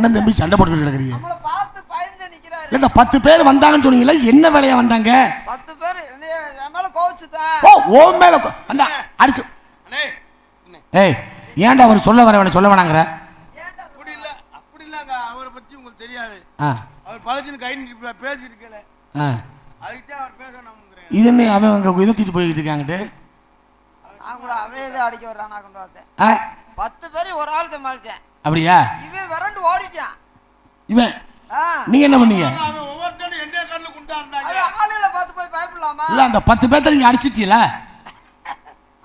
அண்ணன் தம்பி சண்டை போட்டு கிடக்குறீங்க. இந்த 10 பேர் வந்தாங்கன்னு சொன்னீங்களா? என்ன வேலையா வந்தாங்க? 10 பேர் என் மேல கோச்சுதான். ஓ மேல அந்த அடிச்சு. ஏய் ஏன்டா அவர் சொல்ல வரவன சொல்ல வேணாங்கற? அப்படி இல்லங்க, அவரை பத்தி உங்களுக்கு தெரியாது. அவர் பழச்சின்னு கை நீட்டி பேசிருக்கல. அதுக்கு அவர் பேச நம்புறேன். இது என்ன அவன் அங்க எதிர்த்திட்டு போயிட்டு இருக்காங்கட்டு? நான் கூட அவேதே அடிக்க வரானா கொண்டு வந்தேன். 10 பேர் ஒரு ஆள் சமாளிச்சேன். அப்படியா? இவன் விரண்டு ஓடிட்டான். இவன் நீங்க என்ன பண்ணீங்க? அவன் ஒவ்வொருத்தரும் என்ன கண்ணு குண்டா இருந்தாங்க. அது ஆளுல பார்த்து போய் பயப்படலாமா? இல்ல அந்த 10 பேர்த்த நீங்க அடிச்சிட்டீல?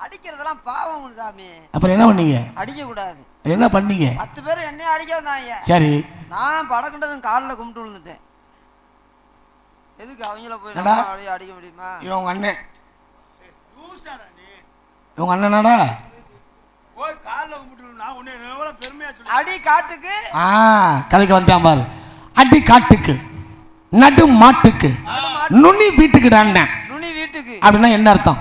அடிக்கிறதெல்லாம் பாவம் சாமி. அப்புறம் என்ன பண்ணீங்க? அடிக்க கூடாது. என்ன பண்ணீங்க? 10 பேர் என்னைய அடிக்க வந்தாங்க. சரி. நான் படக்குண்டதும் காலில் கும்பிட்டு விழுந்துட்டேன். எதுக்கு அவங்கள போய் நம்ம அடிக்க முடியுமா? இவன் உங்க அண்ணன். உங்க அண்ணனாடா? போய் காலில் கும்பிட்டு நான் உன்னை எவ்வளவு பெருமையா சொல்லி. அடி காட்டுக்கு கதைக்கு வந்துட்டான் பாரு. அடி காட்டுக்கு நடு மாட்டுக்கு நுனி வீட்டுக்கு அண்ணன். நுனி வீட்டுக்கு அப்படின்னா என்ன அர்த்தம்?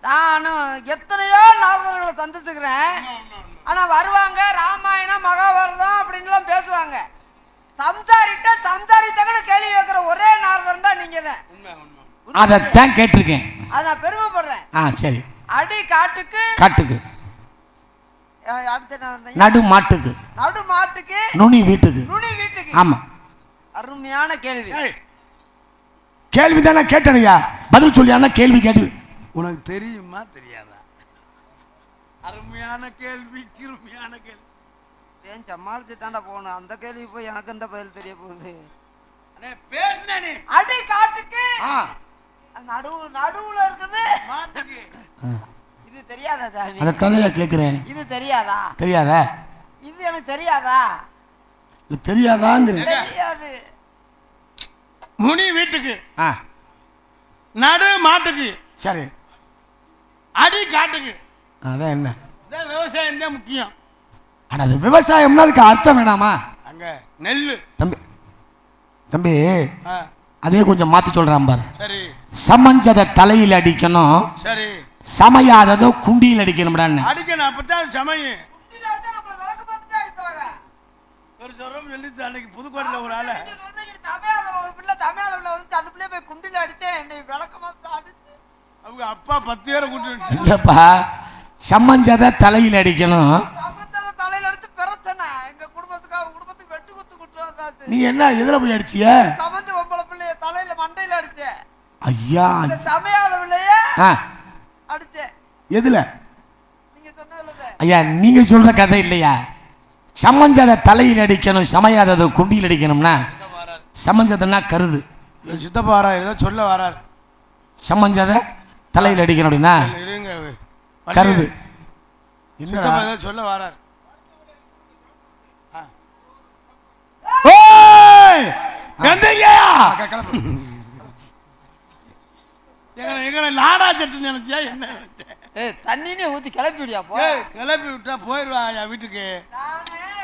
நானும் எத்தனையோ நாவல்களை சந்திச்சுக்கிறேன். ஆனா வருவாங்க ராமாயணம் மகாபாரதம் அப்படின்லாம் பேசுவாங்க. சம்சாரித்தகன கேள்வி வைக்கிற ஒரே நாரதன் தான் நீங்க தான். அதைத்தான் கேட்டிருக்கேன். அதை நான் பெருமைப்படுறேன். சரி. அடி காட்டுக்கு காட்டுக்கு அடுத்து நடு மாட்டுக்கு நடு மாட்டுக்கு நுனி வீட்டுக்கு. நுனி வீட்டுக்கு. ஆமா, அருமையான கேள்வி. கேள்விதானே கேட்டனையா? பதில் சொல்லியானா கேள்வி கேட்டு உனக்கு தெரியுமா தெரியாதா? அருமையான கேள்வி, கிருமையான கேள்வி. ஏன் சமாளிச்சு தாண்டா போகணும். அந்த கேள்வி போய் எனக்கு இந்த பதில் தெரிய போகுது. பேசுனே அடி காட்டுக்கு நடுவுல இருக்குது மாட்டுக்கு. இது தெரியாதா சாமி? அத தலையா கேக்குறேன். இது தெரியாதா? தெரியாதா? இது எனக்கு தெரியாதா? இது தெரியாதாங்கற? தெரியாது. முனி வீட்டுக்கு நடு மாட்டுக்கு. சரி. அடி காட்டுக்கு. அதான் என்ன? விவசாயம் தான் முக்கியம். ஆனா அது விவசாயம்னா அதுக்கு அர்த்தம் வேணாமா? அங்க நெல்லு. தம்பி அதே கொஞ்சம் மாத்தி சொல்றான் பாரு. சரி. சமஞ்சத தலையில் அடிக்கணும். சரி. சமையாததோ குண்டியில் அடிக்கணும்டா. அடிக்கணும், அப்பதான் சமயம். குண்டில அடிச்சா நம்மள விளக்கு பார்த்துட்டு அடிப்பாங்க. ஒரு சொல்றோம் சொல்லி அன்னைக்கு புதுக்கோட்டையில ஒரு ஆளு தமிழாத ஒரு பிள்ளை வந்து அந்த பிள்ளை போய் குண்டில அடிச்சேன். என்னை விளக்கு பார்த்துட்டு அடிச்சு அவங்க அப்பா 10 பேரை கூட்டிட்டு. இல்லப்பா, சமஞ்சத தலையில் அடிக்கணும். சமஞ்சத தலையில அடிச்சு பிரச்சனை. எங்க குடும்பத்துக்கு வெட்டு குத்து குட்டு. நீ என்ன எதுல போய் அடிச்சிய? சமஞ்ச பொம்பளை பிள்ளைய தலையில மண்டையில அடிச்சேன். ஐயா, சமையாத பிள்ளைய அடிச்சேன். எதுல? நீங்க சொன்னதுல. ஐயா நீங்க சொல்ற கதை இல்லையா? சமஞ்சத தலையில் அடிக்கணும், சமையாதது குண்டியில் அடிக்கணும்னா சமஞ்சதுன்னா கருது. சித்தப்பா வராரு, ஏதோ சொல்ல வராரு. சமஞ்சத தலையில் அடிக்கணும் அப்படின்னா கருது. என்ன சொல்ல வராரு? நாடா சட்டு நினைச்சியா என்ன? தண்ணினே ஊத்தி கிளப்பி விடியா? கிளப்பி விட்டா போயிடுவா வீட்டுக்கு.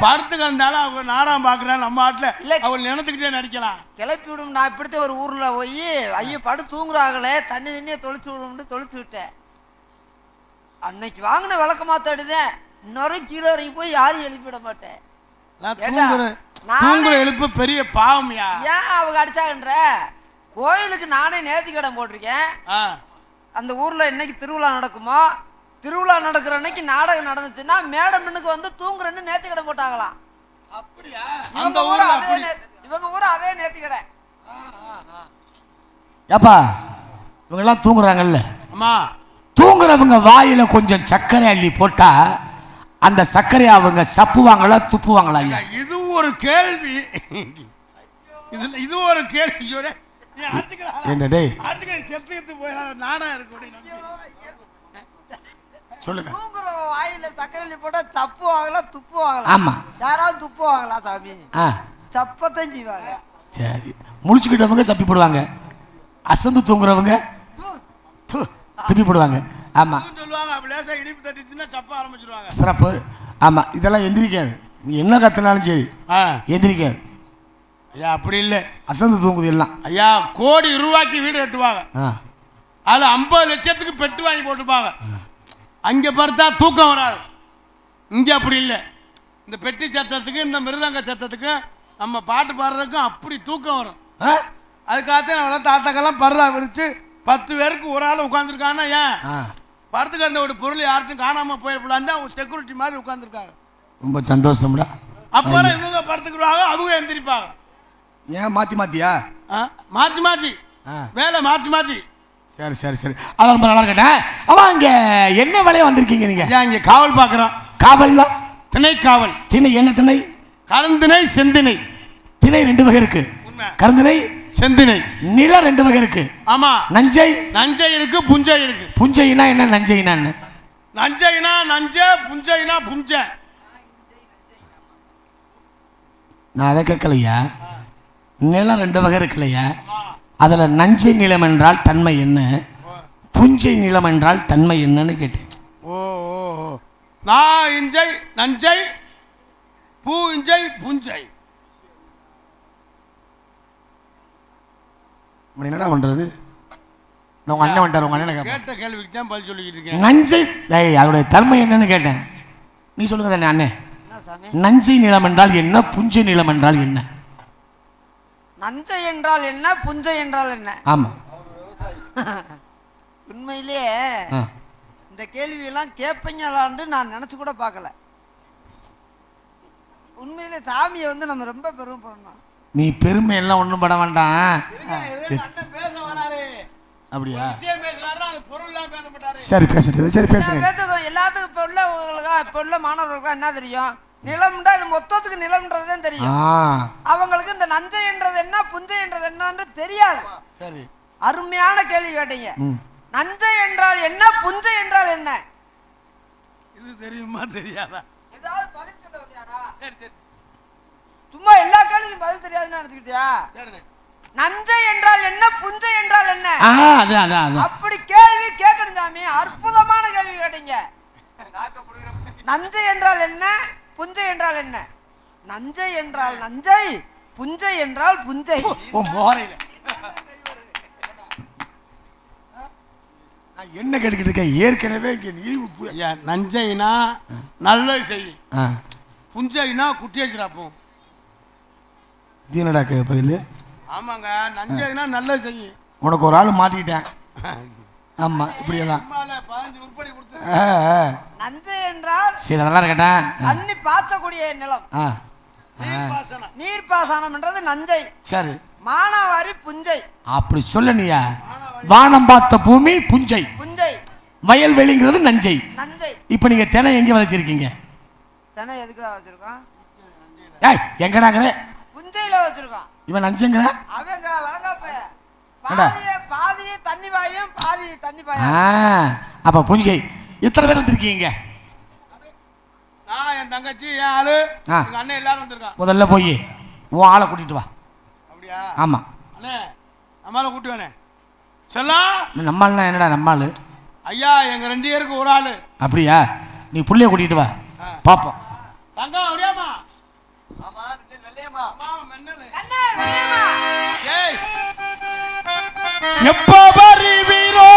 படுத்து கிடந்தாலும் அவங்க நாடகம் பாக்குறா. நம்ம ஆட்டுல அவங்க நினைத்துக்கிட்டே நடிக்கலாம். கிளப்பி விடும். நான் இப்படித்த ஒரு ஊர்ல போய் ஐயோ படு தூங்குறாங்களே தண்ணியை தொளிச்சு விடும்னு தொளிச்சு விட்டேன். அன்னைக்கு வாங்கின விளக்க மாத்தாடுதேன். இன்னொரு கீழே இறங்கி போய் யாரையும் எழுப்பிட மாட்டேன். எழுப்பு பெரிய பாவம்யா. ஏன் அவங்க அடிச்சாங்கன்ற கோயிலுக்கு நானே நேர்த்தி கடன் போட்டிருக்கேன். அந்த ஊர்ல இன்னைக்கு திருவிழா நடக்குமோ, திருவிழா நடக்கிற அன்னைக்கு நாடகம் நடந்துச்சுன்னா மேடம் பெண்ணுக்கு வந்து தூங்குறேன்னு நேர்த்தி கடை போட்டாங்களாம். அப்படியா? இவங்க ஊர் அதே நேர்த்தி கடை. ஏப்பா இவங்கெல்லாம் தூங்குறாங்கல்ல, தூங்குறவங்க வாயில கொஞ்சம் சர்க்கரை அள்ளி போட்டா அந்த சர்க்கரையை அவங்க சப்புவாங்களா துப்புவாங்களா? இது ஒரு கேள்வி. இது ஒரு கேள்வி. என்னடே சொல்லுங்க. வாயில சக்கரை போட்டா சப்புவாங்களா துப்புவாங்களா? ஆமா, யாராவது துப்புவாங்களா சாமி? சப்பத்தான் செய்வாங்க. சரி, முழிச்சுக்கிட்டவங்க சப்பி போடுவாங்க, அசந்து தூங்குறவங்க துப்பி போடுவாங்க. ஆமா சிறப்பு. ஆமா, இதெல்லாம் எந்திரிக்காது. நீ என்ன கத்தினாலும் சரி எந்திரிக்காது. ஐயா அப்படி இல்லை, அசந்து தூங்குது எல்லாம். ஐயா கோடி ரூபாய்க்கு வீடு கட்டுவாங்க, அதில் 50 லட்சத்துக்கு பெட்டு வாங்கி போட்டுப்பாங்க. அங்கே பார்த்தா தூக்கம் வராது. இங்கே அப்படி இல்லை, இந்த பெட்டி சத்தத்துக்கு இந்த மிருதங்க சத்தத்துக்கும் நம்ம பாட்டு பாடுறதுக்கும் அப்படி தூக்கம் வரும். அதுக்காகத்தான் அவெல்லாம் தாத்தாக்கெல்லாம் பருதா விரிச்சு 10 பேருக்கு ஒரு ஆள் உட்காந்துருக்கான்னா ஏன் படத்துக்கு அந்த ஒரு பொருள் யார்ட்டும் காணாம போயிடக்கூடாது அவங்க செக்யூரிட்டி மாதிரி உட்காந்துருக்காங்க. ரொம்ப சந்தோஷம்டா. அப்புறம் இவங்க படத்துக்குறாங்க அவங்க எந்திரிப்பாங்க. ஏன் மாற்றி மாற்றியா? மாற்றி மாற்றி வேலை மாற்றி மாற்றி. சரி சரி சரி, அதான் ரொம்ப நல்லா இருக்கேன். அவன் இங்கே என்ன வேலையை வந்திருக்கீங்க நீங்கள்? ஏன் இங்கே காவல் பார்க்குறோம். காவல்லாம் திணை காவல். திணை என்ன திணை? கருந்திணை செந்திணை. திணை 2 வகை இருக்கு, கருந்திணை செந்திணை. நிலம் 2 வகை இருக்கு. ஆமா, நஞ்சை நஞ்சை இருக்கு, புஞ்சை இருக்கு. புஞ்சைனா என்ன, நஞ்சைனா என்ன? நஞ்சைனா நஞ்ச, புஞ்சைனா புஞ்ச. நான் அதை கேட்கலையா. நிலம் 2 வகை இருக்குல்லையா, அதில் நஞ்சை நிலம் என்றால் தன்மை என்ன, புஞ்சை நிலம் என்றால் தன்மை என்னன்னு கேட்டேன். ஓ நான் இஞ்சை நஞ்சை, பூ இஞ்சை புஞ்சை. என்னடா பண்றது? உங்க அண்ணன் வந்துட்டார், உங்க அண்ணன் கேட்ட கேள்விக்கு தான் பதில் சொல்லிக்கிட்டு இருக்கேன். நஞ்சை அதோடைய தன்மை என்னன்னு கேட்டேன். நீ சொல்லுங்க தானே அண்ணே. நஞ்சை நிலம் என்றால் என்ன, புஞ்சை நிலம் என்றால் என்ன? நஞ்சை என்றால் என்ன, புஞ்சை என்றால் என்ன? ஆமா, உண்மையிலேயே இந்த கேள்வியெல்லாம் கேட்பீங்களான்னு நான் நினைச்சு கூட பார்க்கல. உண்மையிலே சாமியை வந்து நம்ம ரொம்ப பெருமைப்படணும். நீ பெருமை எல்லாம் ஒண்ணும் பட வேண்டாம். அப்படியா? சரி பேசுறது, சரி பேசுறேன். எல்லாத்துக்கும் இப்ப உள்ள மாணவர்களுக்கு என்ன தெரியும்? நிலம்டா இது மொத்தத்துக்கு நிலம்ன்றதுதான் தெரியும். அவங்களுக்கு இந்த நஞ்சை என்றது என்ன, புஞ்சை என்றது என்னன்னு தெரியாது. சரி, அருமையான கேள்வி கேட்டீங்க. நஞ்சை என்றால் என்ன, புஞ்சை என்றால் என்ன? இது தெரியுமா தெரியாதா? ஏதாவது பதில் சொல்ல வந்தியாடா? சரி சரி, சும்மா எல்லா கேள்வியும் பதில் தெரியாதுன்னு நினைச்சுக்கிட்டியா? சரி, நஞ்சை என்றால் என்ன, புஞ்சை என்றால் என்ன? அப்படி கேள்வி கேட்கணும் சாமி. அற்புதமான கேள்வி கேட்டீங்க. நஞ்சை என்றால் என்ன, புஞ்சை என்றால் என்ன? நஞ்சை என்றால் நஞ்சை, புஞ்சை என்றால் புஞ்சை. என்ன கேட்டுக்கிட்டு இருக்கேன்? ஏற்கனவே நஞ்சைனா நல்லது செய்யும், புஞ்சைனா குட்டியாச்சிராப்போம். தீனடா பதில். ஆமாங்க, நஞ்சைனா நல்லது செய்யும். உனக்கு ஒரு ஆள் மாட்டிக்கிட்டேன். ஆமா, இப்படி எல்லாம் 15 உருப்படி கொடுத்து. நஞ்சை என்றால் சரி, நல்லா இருக்கட்டும். தண்ணி பாய்ச்சக்கூடிய நிலம், நீர்ப்பாசனம் என்றது நஞ்சை. சரி, மானாவாரி புஞ்சை. அப்படி சொல்ல நீயா? வானம் பார்த்த பூமி புஞ்சை, புஞ்சை. வயல்வெளிங்கிறது நஞ்சை. நஞ்சை. இப்ப நீங்க தினை எங்க விதைச்சிருக்கீங்க? தினை எதுக்குடா வச்சிருக்கோம்? ஏய், எங்கடாங்கற? புஞ்சையில வச்சிருக்கோம். இவன் நஞ்சங்கற? அவங்க வளங்காப்ப பாதி தண்ணி பாயும், பாதி தண்ணி பாயும். அப்ப புஞ்சை. எத்தனை பேர் வந்திருக்கீங்க? நான், என் தங்கச்சி, என் ஆளு, எங்க அண்ணன் எல்லாரும் வந்திருக்காங்க. முதல்ல போய் உன் ஆளை கூட்டிட்டு வா. அப்படியா? ஆமா அண்ணே, நம்மால கூட்டி வேணே சொல்லலாம். நம்ம ஆளுனா என்னடா நம்ம ஆளு? ஐயா, எங்க 2 பேருக்கு ஒரு ஆளு. அப்படியா? நீ புள்ளைய கூட்டிட்டு வா, பாப்போம். தங்கம் அப்படியாமா? ஆமா, வெள்ளையம்மா. ஆமா, மென்னலே. அண்ணே, வெள்ளையம்மா. ஏய், எப்ப வருவீரோ?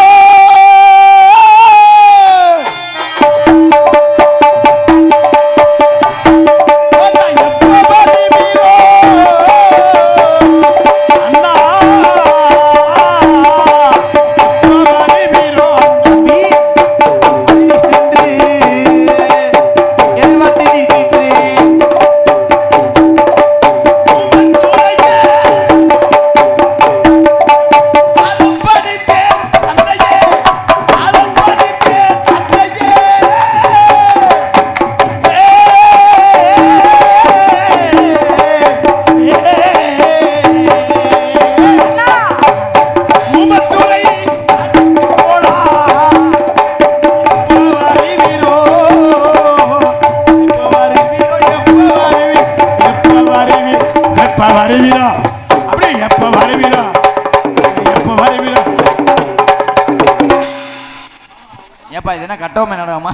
ஏப்பா இது என்ன கட்டவும் என்னடாமா?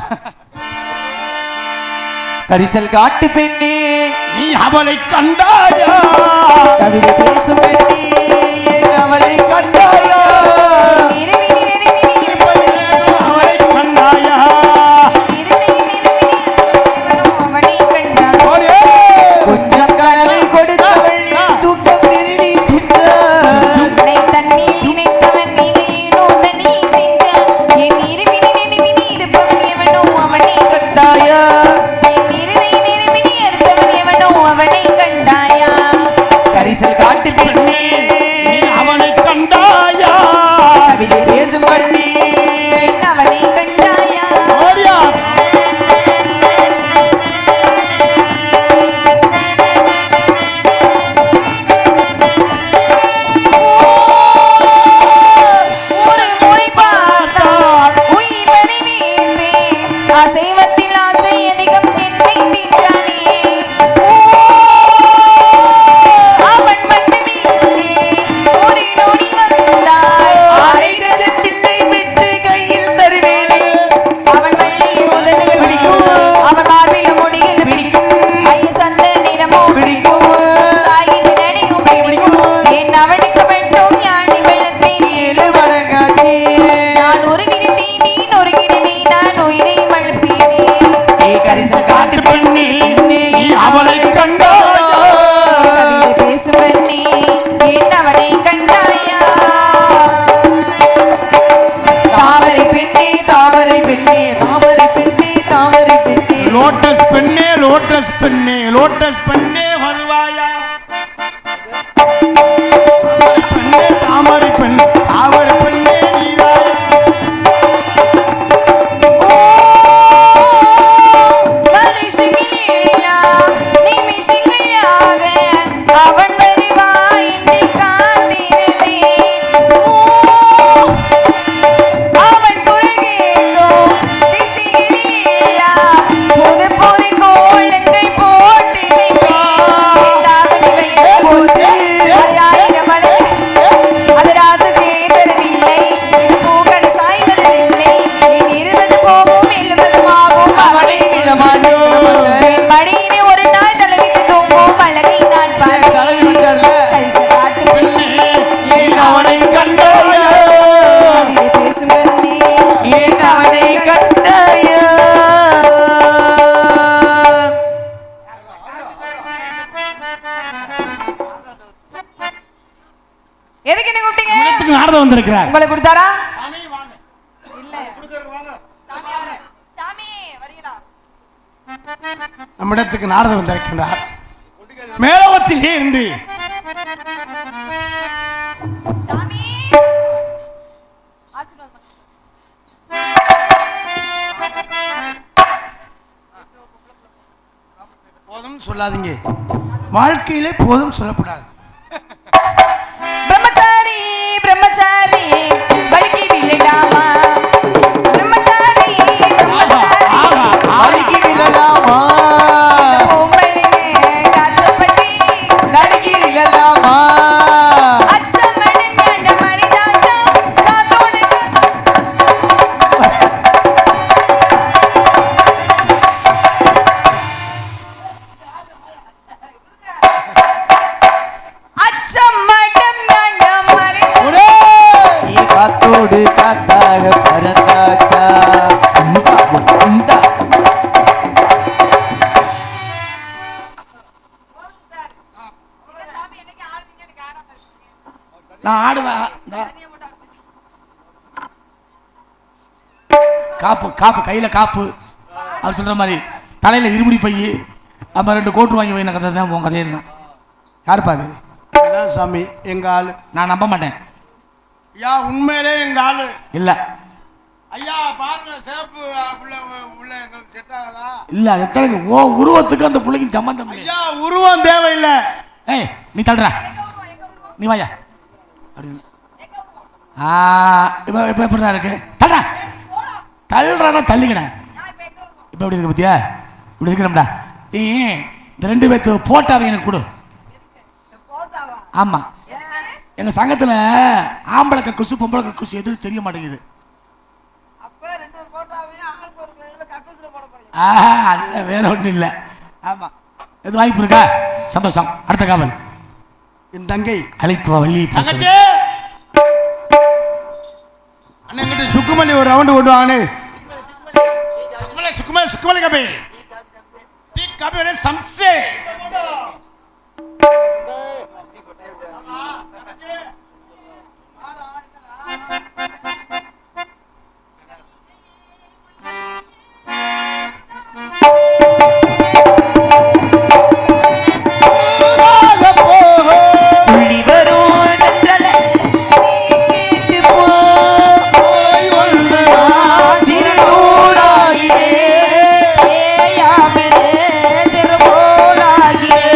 கரிசல் காட்டு பெண்ணே நீ அவளை கண்டாயா? கவிதை பேசும் பெண்ணே அவளை கண்டாயா? அவளை கண்டாயா? ஓ எதுக்கு என்ன கூப்பிட்டீங்க? இடத்துக்கு நாரதர் வந்திருக்கிறார். உங்களை கொடுத்தாரா? சாமி வாங்க. இல்ல. சாமி வரீங்களா? நம்ம இடத்துக்கு நாரதர் வந்திருக்கிறார். மேலோகத்தில் இருந்து சாமி ஆசீர்வாதம் பண்ணு. போதும் சொல்லாதீங்க. வாழ்க்கையிலே போதும் சொல்லக்கூடாது. பிரம்மச்சாரி பிரம்மச்சாரி வலிக்கு விழலாமா? பிரம்மச்சாரி பிரம்மச்சாரி அழுகி விழலாமா? பொம்பளைங்க காத்துப்பட்டி நடுங்கி விழலாமா? அச்சமணி மேல மரிதாச்சா காத்தோடு அச்சமடம் மேல மரிதா காத்தோடு காத்தாக பறந்தாச்சா? இந்தா. நான் ஆடுவேன். காப்பு காப்பு கையில காப்பு அவர் சொல்ற மாதிரி தலையில இருமுடி பை அப்புறம் 2 கோட்டு வாங்கி போய் கதை தான் உன் கதையை தான். யாருப்பா அது? அதான் சாமி எங்க ஆளு. நான் நம்ப மாட்டேன். ஐயா உண்மையிலே எங்க ஆளு இல்ல ஐயா. பாருங்க சேப்பு உள்ள எங்களுக்கு செட் ஆகலா? இல்ல அது எத்தனை ஓ உருவத்துக்கு அந்த பிள்ளைக்கு சம்பந்தம் இல்லை. ஐயா உருவம் தேவையில்லை. ஏய் நீ தள்ளுற, நீ வாயா அப்படின்னு. இப்போ இப்போ எப்படிதான் இருக்கு? தள்ளுறா தள்ளுறானா தள்ளிக்கினேன். இப்போ எப்படி இருக்கு பத்தியா? இப்படி இருக்கிறோம்டா. நீ இந்த 2 பேர்த்து போட்டாவை எனக்கு கொடு. ஆமாம், எங்கள் சங்கத்தில் ஆம்பளை கக்கூசு பொம்பளை கக்கூசு எதுவும் தெரிய மாட்டேங்குது. அதுதான் வேற ஒன்றும் இல்லை. ஆமாம், எது வாய்ப்பு இருக்கா? சந்தோஷம். அடுத்த காவல் என் தங்கை அழைப்பு வள்ளி. தங்கச்சி அண்ணன் சுக்குமல்லி ஒரு ரவுண்டு ஓட்டுவாங்கன்னு. சுக்குமல்லி சுக்குமல்லி சுக்குமல்லி கபி டி கபி ஒரே சம்சே. சிறுபோலாகியே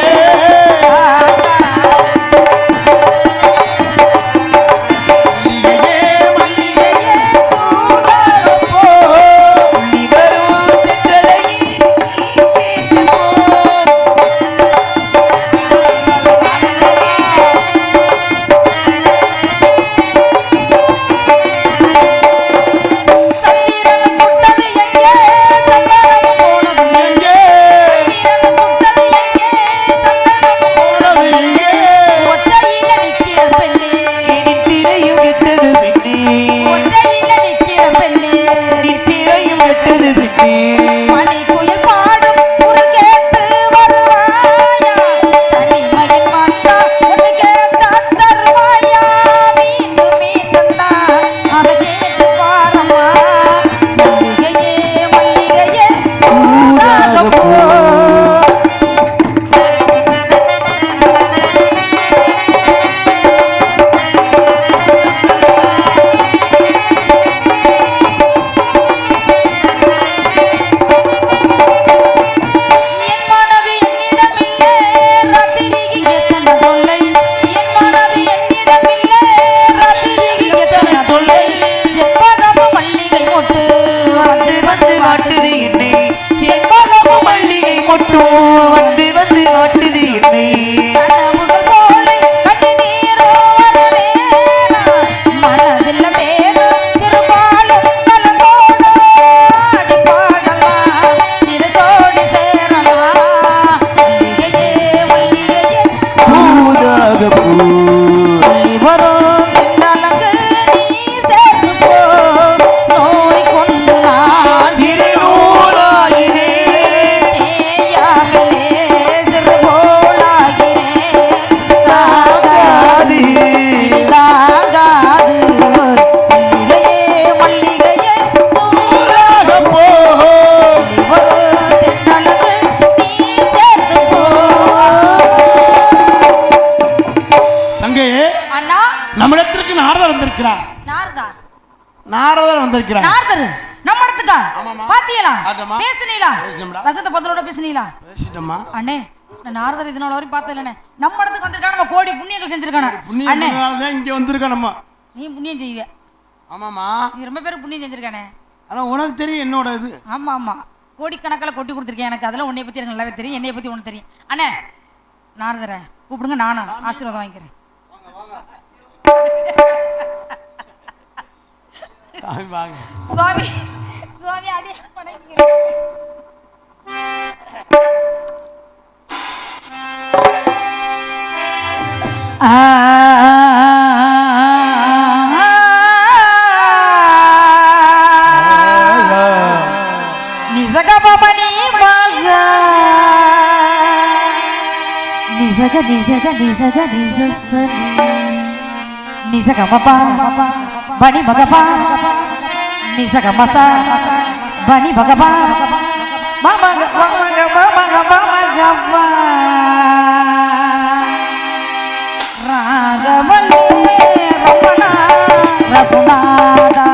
வந்திருக்கிறார். நாரதா நாரதர் வந்திருக்கிறார். நாரதர் நம்ம இடத்துக்கா ஆமாம்மா. பாத்தியலா ஆட்டம்மா. பேசுனீங்களா பேசுனோம்டா. ரகத்த பதிலோட பேசுனீங்களா பேசிட்டம்மா. அண்ணே நான் நாரதர் இதனால வரையும் பார்த்தது இல்லைண்ணே நம்ம இடத்துக்கு வந்திருக்கான நம்ம கோடி புண்ணியங்கள் செஞ்சிருக்கானே புண்ணியம் அண்ணே தான் இங்க வந்திருக்கோம் நம்ம. நீ புண்ணியம் செய்வே ஆமாம்மா. நீ ரொம்ப பேர் புண்ணியம் செஞ்சிருக்கானே ஆனா உனக்கு தெரியும் என்னோட இது. ஆமா ஆமா கோடிக்கணக்கில் கொட்டி கொடுத்துருக்கேன் எனக்கு அதெல்லாம் உன்னை பத்தி எனக்கு நல்லாவே தெரியும் என்னைய பத்தி உனக்கு தெரியும் அண்ணே நாரதரை கூப்பிடுங்க நானும் ஆசீர்வாதம் வாங்கிக்கிறேன் வாங்க. சுவாமி சுவாமி அடி வணங்குகிறேன் நிசக பபனி மகா நிசக நிசக நிசக நிசச நிசக பபா பனி மகபா நிசக மசா பனி மகபா மமக மமக மமக மமகபா ராகவல்லே ரமணா ரகுநாதா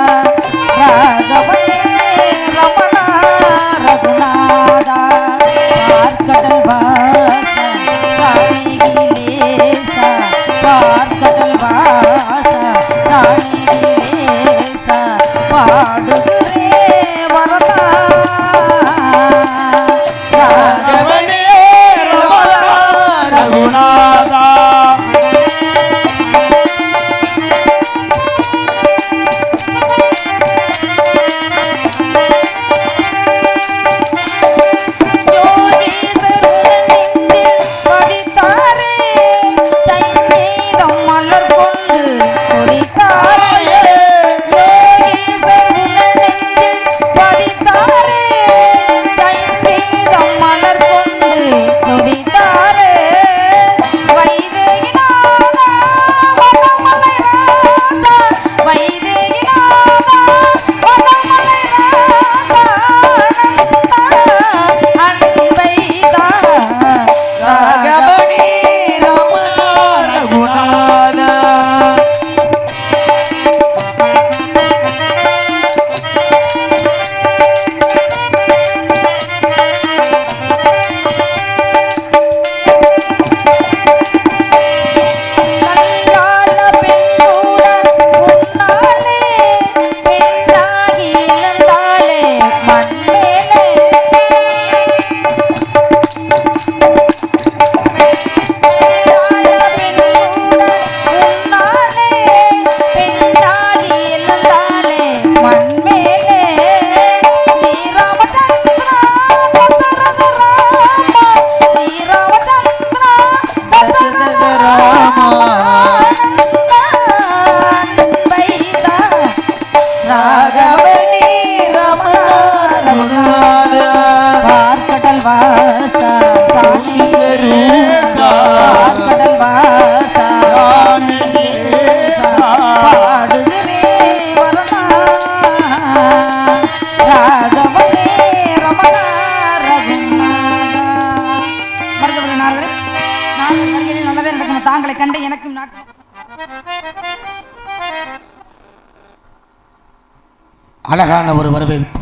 ராகவல்லே ரமணா ரகுநாதா பார்க்கடல் வாச சாமிகிலேசா பார்க்கடல் வாச சாமிகிலேசா பாடுகிறே வரதா ராகவல்லே ரமணா ரகுநாதா. ராகவணி ரமணா ரகுநாதா. கல்லால பெண்ணுடன் உன்னாலே பெண்ணாகி இழந்தாலே மண்ணேலே கல்லால பெண்ணுடன் உன்னாலே பெண்ணாகி இழந்தாலே மண்மேலே ஸ்ரீராமச்சந்திரா தசரத ராமா ஸ்ரீராமச்சந்திரா தசரத ராகவணி ரமணா ரகுநாதா. பார்க்கடல் வாசா சாமி ரூசா. பார்க்கடல் வாசா சாமி பாடுகிறே வரதா ராகவனே ரமணா ரகுநாதா. வருகிறவர்கள் நால்வரே நான் வருகிறேன் நல்லதே நடக்கணும் தாங்களை கண்டு எனக்கும் நாட்டு அழகான ஒரு வரவேற்பு.